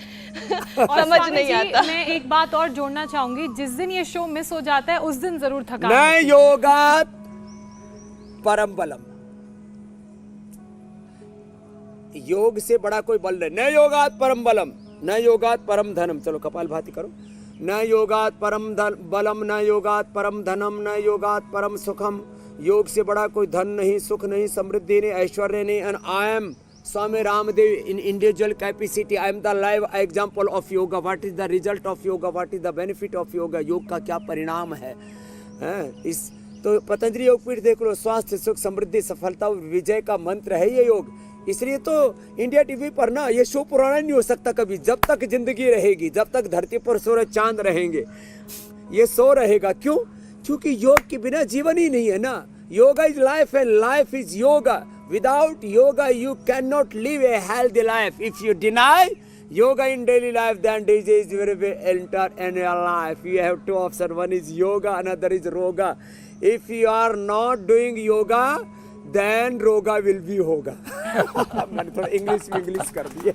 और समझ स्वामी नहीं जी, आता। मैं एक बात और जोड़ना चाहूंगी, जिस दिन ये शो मिस हो जाता है उस दिन जरूर थकान न होती है। योगात परम बलम, योग से बड़ा कोई बल नहीं। न योगात परम बलम, न योगात परम धनम। चलो कपालभाति करो। न योगात परम बलम, न योगात परम धनम, न योगात परम सुखम। योग से बड़ा कोई धन नहीं, सुख नहीं, समृद्धि नहीं, ऐश्वर्य नहीं। And I am Swami Ramdev in individual capacity, I am the live example of yoga. What is the result of yoga, what is the benefit of yoga, योग का क्या परिणाम है। इस तो पतंजलि योगपीठ देख लो, स्वास्थ्य सुख समृद्धि सफलता विजय का मंत्र है ये योग। इसलिए तो इंडिया टीवी पर ना ये शो पुराना नहीं हो सकता कभी। जब तक जिंदगी रहेगी, जब तक धरती पर सूरज चांद रहेंगे, ये शो रहेगा। क्यों? क्योंकि योग के बिना जीवन ही नहीं है ना। Yoga is life and life is yoga. Without yoga you can not live a healthy life. If you deny yoga in daily life, then disease will enter in your life. You have two options, one is yoga, another is roga. If you are not doing yoga, then roga will be होगा। मैंने थोड़ा English कर दिया।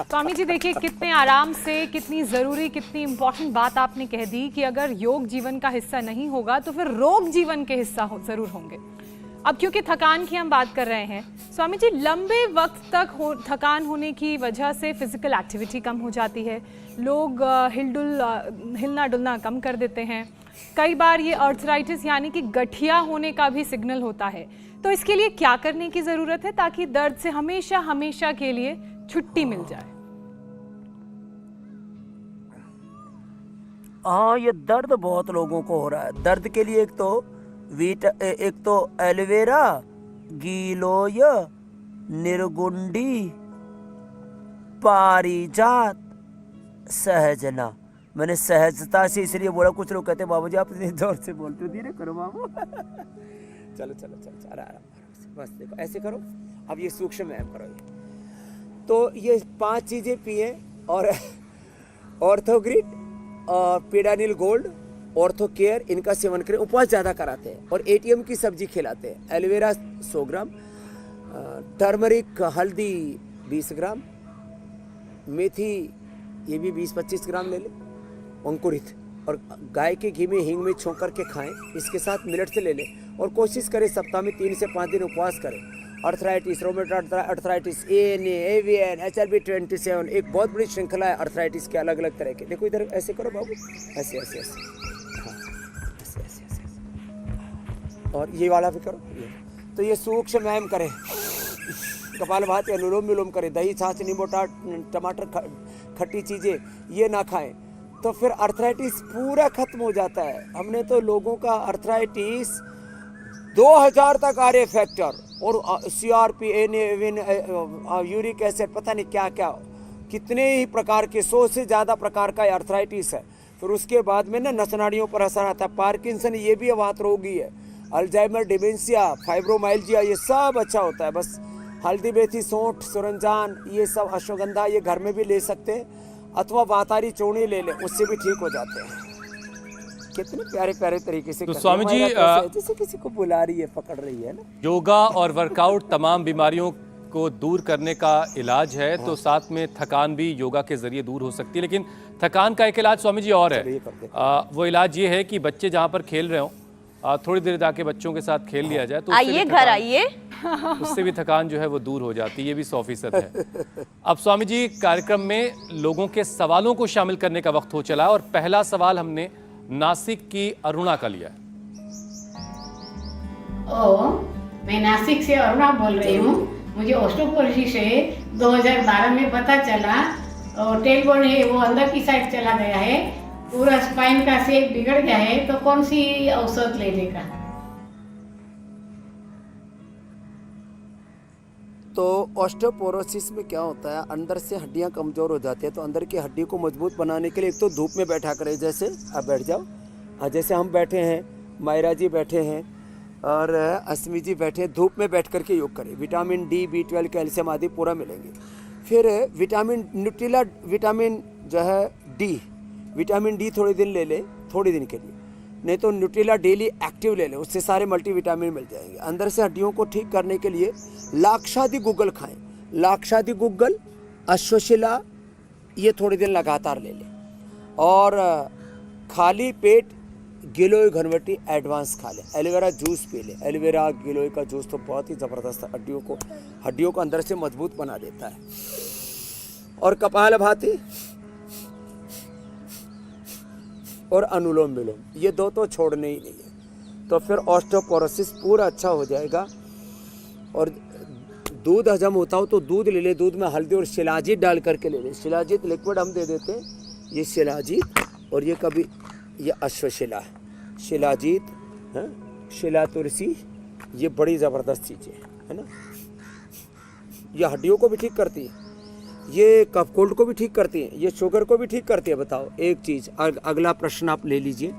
स्वामी जी देखिए कितने आराम से, कितनी ज़रूरी, कितनी इम्पोर्टेंट बात आपने कह दी कि अगर योग जीवन का हिस्सा नहीं होगा तो फिर रोग जीवन के हिस्सा ज़रूर होंगे। अब क्योंकि थकान की हम बात कर रहे हैं, स्वामी जी लंबे वक्त तक थकान होने की वजह से फिजिकल एक्टिविटी कम हो जाती है, लोग हिलना डुलना कम कर देते हैं। कई बार ये अर्थराइटिस यानी कि गठिया होने का भी सिग्नल होता है। तो इसके लिए क्या करने की ज़रूरत है ताकि दर्द से हमेशा हमेशा के लिए छुट्टी मिल जाए? हाँ, ये दर्द बहुत लोगों को हो रहा है। दर्द के लिए एक तो एलोवेरा, गीलोय, निर्गुंडी, पारिजात, सहजना। मैंने सहजता से इसलिए बोला, कुछ लोग कहते हैं बाबू जी आप इतनी जोर से बोलते हो, धीरे करो बाबू। चलो आराम से, बस देखो ऐसे करो। अब ये सूक्ष्म व्यायाम करो। तो ये 5 चीजें पिए, और ऑर्थोग्रिड और पीडानिल गोल्ड, ऑर्थो केयर, इनका सेवन करें। उपवास ज़्यादा कराते हैं और एटीएम की सब्जी खिलाते हैं। एलोवेरा 100 ग्राम, टर्मरिक हल्दी 20 ग्राम, मेथी ये भी 20-25 ग्राम ले ले अंकुरित, और गाय के घी में हींग में छोंक करके खाएं। इसके साथ मिलेट से ले लें और कोशिश करें सप्ताह में 3 से 5 दिन उपवास करें। Arthritis, rheumatoid arthritis, ANA, AVN, HRB 27, एक बहुत बड़ी श्रृंखला है अर्थराइटिस के अलग अलग तरह के। देखो इधर ऐसे करो बाबू, ऐसे ऐसे ऐसे, और ये वाला भी करो। तो ये सूक्ष्म व्यायाम करें, कपालभाति, अनुलोम विलोम करें, दही छाछ नींबू टमाटर खट्टी चीज़ें ये ना खाएं, तो फिर अर्थराइटिस पूरा खत्म हो जाता है। हमने तो लोगों का अर्थराइटिस 2000 तक RA फैक्टर और CRP, यूरिक एसिड, पता नहीं क्या क्या, कितने ही प्रकार के 100 से ज़्यादा प्रकार का अर्थराइटिस है। फिर उसके बाद में ना नसनाड़ियों पर असर आता है। पार्किंसन ये भी अवात रोगी है, अल्जाइमर, डिमेंशिया, फाइब्रोमाइल्जिया, ये सब अच्छा होता है। बस हल्दी, मेथी, सौंठ, सुरंजान, ये सब, अश्वगंधा, ये घर में भी ले सकते हैं, अथवा वातारी चूर्णी ले लें, उससे भी ठीक हो जाते हैं। कितने प्यारे प्यारे तरीके से। तो स्वामी जी जैसे किसी को बुला रही है, पकड़ रही है ना। योगा और वर्कआउट तमाम बीमारियों को दूर करने का इलाज है। तो साथ में थकान भी योगा के जरिए दूर हो सकती है। लेकिन थकान का एक इलाज स्वामी जी और है। वो इलाज ये है कि बच्चे जहाँ पर खेल रहे हो, थोड़ी देर जाके बच्चों के साथ खेल लिया जाए तो आइए घर आइए, उससे भी थकान जो है वो दूर हो जाती है। ये भी 100% है। अब स्वामी जी कार्यक्रम में लोगों के सवालों को शामिल करने का वक्त हो चला है और पहला सवाल हमने नासिक की अरुणा का लिया है। मैं नासिक से अरुणा बोल रही हूँ। मुझे ऑस्टियोपोरोसिस से 2012 में पता चला, और टेलबोन है वो अंदर की साइड चला गया है, पूरा स्पाइन का शेप बिगड़ गया है। तो कौन सी औषध लेने का? तो ऑस्टियोपोरोसिस में क्या होता है, अंदर से हड्डियां कमज़ोर हो जाती है। तो अंदर की हड्डी को मजबूत बनाने के लिए एक तो धूप में बैठा करें, जैसे आप बैठ जाओ, जैसे हम बैठे हैं, मायरा जी बैठे हैं और अस्मी जी बैठे हैं, धूप में बैठ करके योग करें। विटामिन D, B12, कैल्शियम आदि पूरा मिलेंगे। फिर विटामिन न्यूट्रिला, विटामिन जो है विटामिन D थोड़े दिन ले लें, थोड़े दिन के लिए, नहीं तो न्यूट्रिला डेली एक्टिव ले लें, उससे सारे मल्टीविटामिन मिल जाएंगे। अंदर से हड्डियों को ठीक करने के लिए लाक्षादि गुग्गल खाएं। लाक्षादि गुग्गल, अश्वशिला, ये थोड़े दिन लगातार ले लें। और खाली पेट गिलोय घनवटी एडवांस खा लें। एलोवेरा जूस पी लें। एलोवेरा गिलोय का जूस तो बहुत ही ज़बरदस्त हड्डियों को अंदर से मजबूत बना देता है। और कपालभाति और अनुलोम विलोम, ये दो तो छोड़ने ही नहीं है। तो फिर ऑस्टियोपोरोसिस पूरा अच्छा हो जाएगा। और दूध हजम होता हो तो दूध ले ले, दूध में हल्दी और शिलाजीत डाल करके ले ले। शिलाजीत लिक्विड हम दे देते हैं, ये शिलाजीत, और ये कभी ये अश्वशिला है, शिलाजीत है, शिला तुलसी, ये बड़ी ज़बरदस्त चीज़ें है ना। ये हड्डियों को भी ठीक करती है, ये कफ कोल्ड को भी ठीक करती है, ये शुगर को भी ठीक करती है। बताओ एक चीज़, अगला प्रश्न आप ले लीजिए।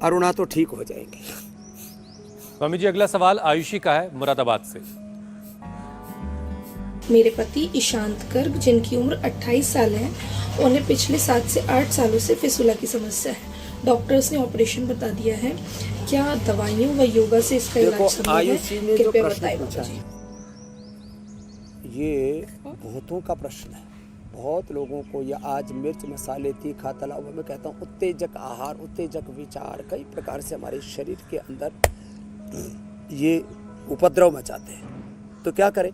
अरुणा तो ठीक हो जाएंगे। स्वामी जी अगला सवाल आयुषी का है मुरादाबाद से। मेरे पति ईशांत गर्ग, जिनकी उम्र 28 साल है, उन्हें पिछले 7 से 8 सालों से फिसुला की समस्या है। डॉक्टर्स ने ऑपरेशन बता दिया है। क्या दवाइयों व योगा से इसका इलाज संभव है? कृपया बताएं मुझे। ये बहुतों का प्रश्न है, बहुत लोगों को। ये आज मिर्च मसाले तीखा तला हुआ, मैं कहता हूँ उत्तेजक आहार, उत्तेजक विचार, कई प्रकार से हमारे शरीर के अंदर ये उपद्रव मचाते हैं। तो क्या करें?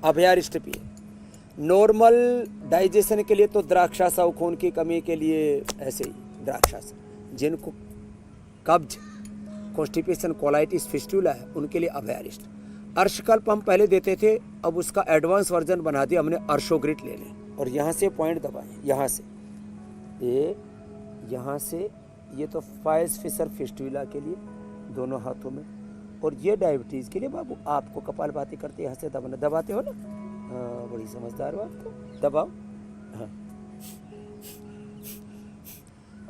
अभयारिष्ट पिए। नॉर्मल डाइजेशन के लिए तो द्राक्षासा, खून की कमी के लिए ऐसे ही द्राक्षासा। जिनको कब्ज, कॉन्स्टिपेशन, कोलाइटिस, फिस्टुला है, उनके लिए अभयारिष्ट। अर्शकल्प हम पहले देते थे, अब उसका एडवांस वर्जन बना दिया हमने, अर्शोग्रिट ले लें। और यहाँ से पॉइंट दबाएं, यहाँ से ये, यहाँ से ये तो फाइस फिशर फिस्टुला के लिए दोनों हाथों में। और ये डायबिटीज़ के लिए बाबू आपको कपालभाति करते यहाँ से दबाना, दबाते हो ना। हाँ, बड़ी समझदार हो आप तो, दबाओ। हाँ,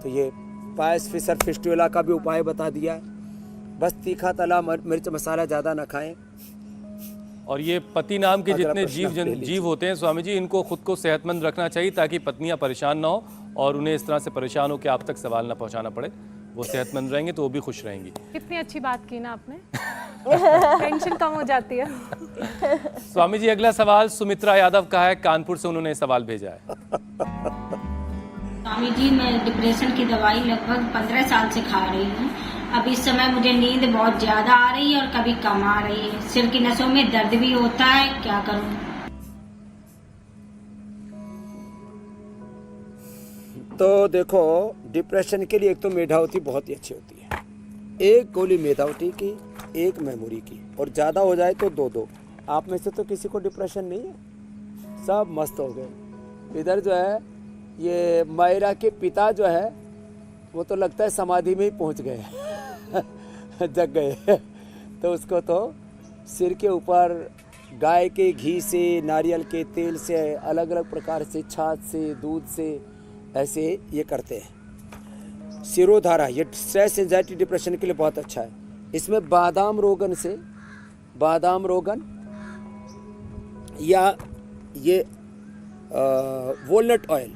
तो ये फाइस फिशर फिस्टुला का भी उपाय बता दिया है। बस तीखा तला मिर्च मसाला ज़्यादा ना खाएं। और ये पति नाम के जितने जीव होते हैं स्वामी जी, इनको खुद को सेहतमंद रखना चाहिए ताकि पत्नियां परेशान ना हो और उन्हें इस तरह से परेशान हो कि आप तक सवाल ना पहुंचाना पड़े। वो सेहतमंद रहेंगे तो वो भी खुश रहेंगी। कितनी अच्छी बात की ना आपने। टेंशन कम हो जाती है। स्वामी जी अगला सवाल सुमित्रा यादव का है, कानपुर से उन्होंने सवाल भेजा है। स्वामी जी मैं डिप्रेशन की दवाई लगभग 15 साल से खा रही हूँ। अब इस समय मुझे नींद बहुत ज्यादा आ रही है और कभी कम आ रही है। सिर की नसों में दर्द भी होता है, क्या करूँ? तो देखो, डिप्रेशन के लिए एक तो मेधावती बहुत ही अच्छी होती है। एक गोली मेधावती की, एक मेमोरी की, और ज़्यादा हो जाए तो 2-2। आप में से तो किसी को डिप्रेशन नहीं है, सब मस्त हो गए। इधर जो है ये मायरा के पिता जो है वो तो लगता है समाधि में ही पहुंच गए जग गए। तो उसको तो सिर के ऊपर गाय के घी से, नारियल के तेल से, अलग अलग प्रकार से, छाछ से, दूध से, ऐसे ये करते हैं। सिरोधारा, ये स्ट्रेस एंजाइटी डिप्रेशन के लिए बहुत अच्छा है। इसमें बादाम रोगन से, बादाम रोगन या ये वॉलनट ऑयल,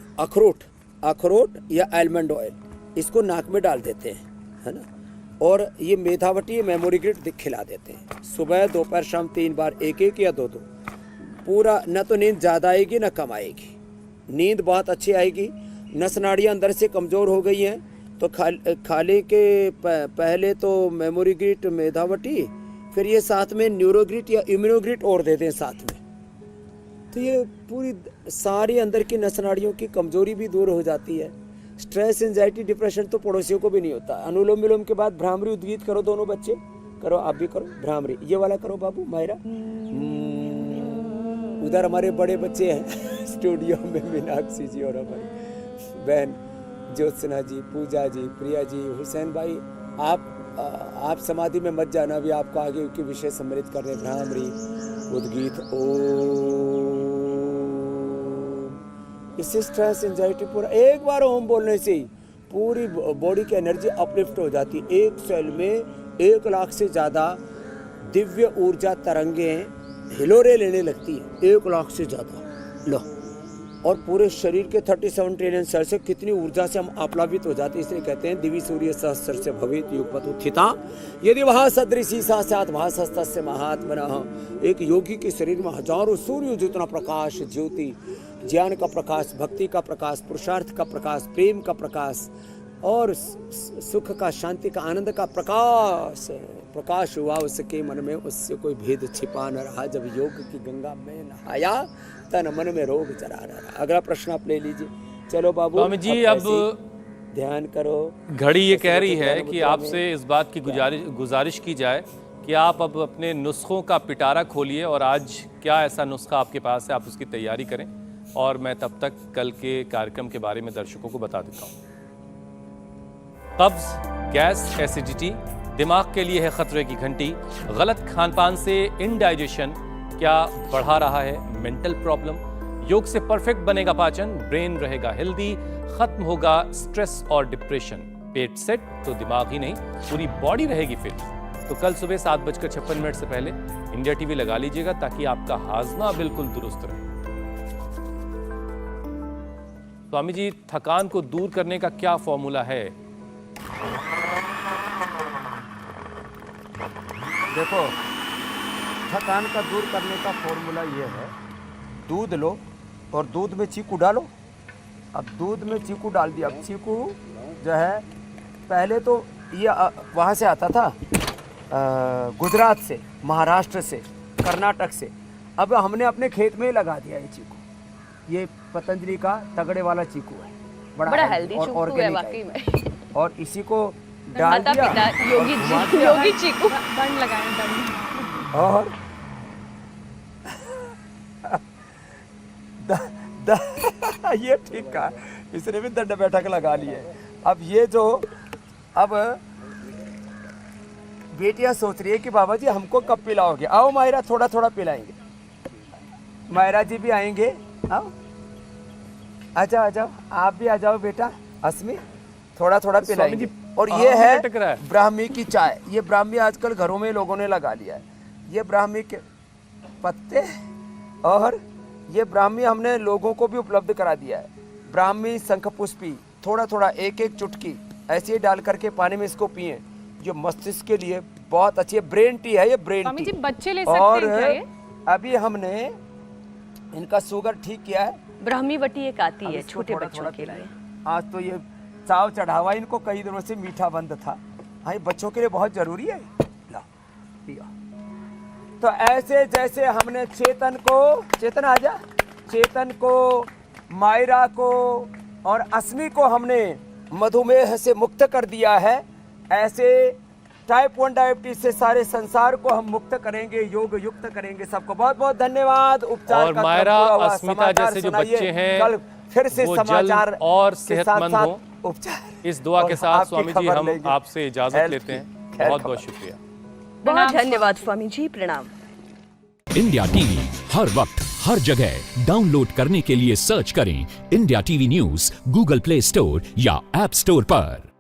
अखरोट या आलमंड ऑयल, इसको नाक में डाल देते हैं, है ना। और ये मेधावटी मेमोरी ग्रिड खिला देते हैं सुबह, दोपहर, शाम 3 बार, 1-1 या 2-2। पूरा न तो नींद ज़्यादा आएगी न कम आएगी, नींद बहुत अच्छी आएगी। नस नाड़ियाँ अंदर से कमज़ोर हो गई हैं तो खाने के पहले तो मेमोरी ग्रिड मेधावटी, फिर ये साथ में न्यूरोग्रिट या इम्यूनोग्रिट और दे दें साथ में, तो ये पूरी सारी अंदर की नस नाड़ियों की कमजोरी भी दूर हो जाती है। स्ट्रेस एंजाइटी डिप्रेशन तो पड़ोसियों को भी नहीं होता। अनुलोम विलोम के बाद भ्रामरी उद्गीत करो, दोनों बच्चे करो, आप भी करो भ्रामरी, ये वाला करो बाबू मायरा। उधर हमारे बड़े बच्चे हैं स्टूडियो में, मीनाक्षी जी और हमारी बहन ज्योत्सना जी, पूजा जी, प्रिया जी, हुसैन भाई। आप समाधि में मत जाना, अभी आपको आगे के विषय सम्मिलित कर रहे। भ्रामरी उद्गीत ओम, इससे स्ट्रेस एंजाइटी पूरा, एक बार ओम बोलने से ही पूरी बॉडी की एनर्जी अपलिफ्ट हो जाती है। एक सेल में 1 लाख से ज़्यादा दिव्य ऊर्जा तरंगें हिलोरे लेने लगती है, 1 लाख से ज़्यादा। लो, और पूरे शरीर के 37 ट्रिलियन सेल से कितनी ऊर्जा से हम आप्लावित हो जाते हैं। इसलिए कहते हैं दिवि सूर्य सहस्र से भवेत युगपत् उत्थिता, यदि वह सदृशी सा स्यात् भासस्तस्य महात्मनः। एक योगी के शरीर में हजारों सूर्य जितना प्रकाश, ज्योति, ज्ञान का प्रकाश, भक्ति का प्रकाश, पुरुषार्थ का प्रकाश, प्रेम का प्रकाश और सुख का, शांति का, आनंद का प्रकाश हुआ उसके मन में, उससे कोई भेद छिपा न रहा। जब योग की गंगा में नहाया तन मन में रोग जरा रहा। अगला प्रश्न आप ले लीजिए। चलो बाबू स्वामी जी, अब ध्यान करो। घड़ी ये कह रही है कि आपसे इस बात की गुजारिश की जाए कि आप अब अपने नुस्खों का पिटारा खोलिए और आज क्या ऐसा नुस्खा आपके पास है आप उसकी तैयारी करें, और मैं तब तक कल के कार्यक्रम के बारे में दर्शकों को बता देता हूं। कब्ज, गैस, एसिडिटी, दिमाग के लिए है खतरे की घंटी। गलत खानपान से इनडाइजेशन क्या बढ़ा रहा है मेंटल प्रॉब्लम। योग से परफेक्ट बनेगा पाचन, ब्रेन रहेगा हेल्दी, खत्म होगा स्ट्रेस और डिप्रेशन। पेट सेट तो दिमाग ही नहीं पूरी बॉडी रहेगी फिट। तो कल सुबह 7:56 से पहले इंडिया टीवी लगा लीजिएगा ताकि आपका हाजमा बिल्कुल दुरुस्त रहे। स्वामी जी, थकान को दूर करने का क्या फॉर्मूला है? देखो, थकान का दूर करने का फॉर्मूला ये है, दूध लो और दूध में चीकू डालो। अब दूध में चीकू डाल दिया। अब चीकू जो है पहले तो ये वहाँ से आता था, गुजरात से, महाराष्ट्र से, कर्नाटक से। अब हमने अपने खेत में ही लगा दिया ये चीकू। ये पतंजलि का तगड़े वाला चीकू है, बड़ा हेल्दी और चीकू है ऑर्गेनिक वाकई में। और इसी को डाल माता दिया। पिता योगी चीकू दंड लगाएं, दंड। और ये ठीक कहा, इसने भी दंड बैठक लगा ली है। अब ये जो अब बेटियां सोच रही है कि बाबा जी हमको कब पिलाओगे। आओ मायरा, थोड़ा थोड़ा पिलाएंगे। मायरा जी भी आएंगे, आओ, आ जाओ, आ जाओ, आप भी आ जाओ बेटा। अस्मी, थोड़ा थोड़ा पिलाएंगे। और ये है ब्राह्मी की चाय। ये ब्राह्मी आजकल घरों में लोगों ने लगा लिया है। ये ब्राह्मी के पत्ते और ये ब्राह्मी हमने लोगों को भी उपलब्ध करा दिया है। ब्राह्मी शंखपुष्पी थोड़ा थोड़ा एक एक चुटकी ऐसे ही डाल करके पानी में इसको पिए। ये मस्तिष्क के लिए बहुत अच्छी है। ब्रेन टी है ये, ब्रेन टी। बच्चे ले सकते हैं क्या ये? अभी हमने इनका शुगर ठीक किया है। ब्राह्मी वटी एक आती है छोटे बच्चों के लिए। आज तो ये चाव चढ़ावा इनको, कई दिनों से मीठा बंद था। हाँ, बच्चों के लिए बहुत जरूरी है। ला पिया। तो ऐसे जैसे हमने चेतन को, चेतन आजा, चेतन को, मायरा को और अस्मी को हमने मधुमेह से मुक्त कर दिया है, ऐसे टाइप 1 डायबिटीज से सारे संसार को हम मुक्त करेंगे, योग युक्त करेंगे। सबको बहुत बहुत धन्यवाद। उपचार और मायरा, अस्मिता जैसे जो बच्चे हैं कल फिर से समाचार और सेहतमंद हो, उपचार। इस दुआ के साथ स्वामी जी हम आपसे इजाजत लेते हैं। बहुत बहुत शुक्रिया। बहुत धन्यवाद स्वामी जी, प्रणाम। इंडिया टीवी हर वक्त हर जगह डाउनलोड करने के लिए सर्च करें India TV news Google play store या ऐप स्टोर पर।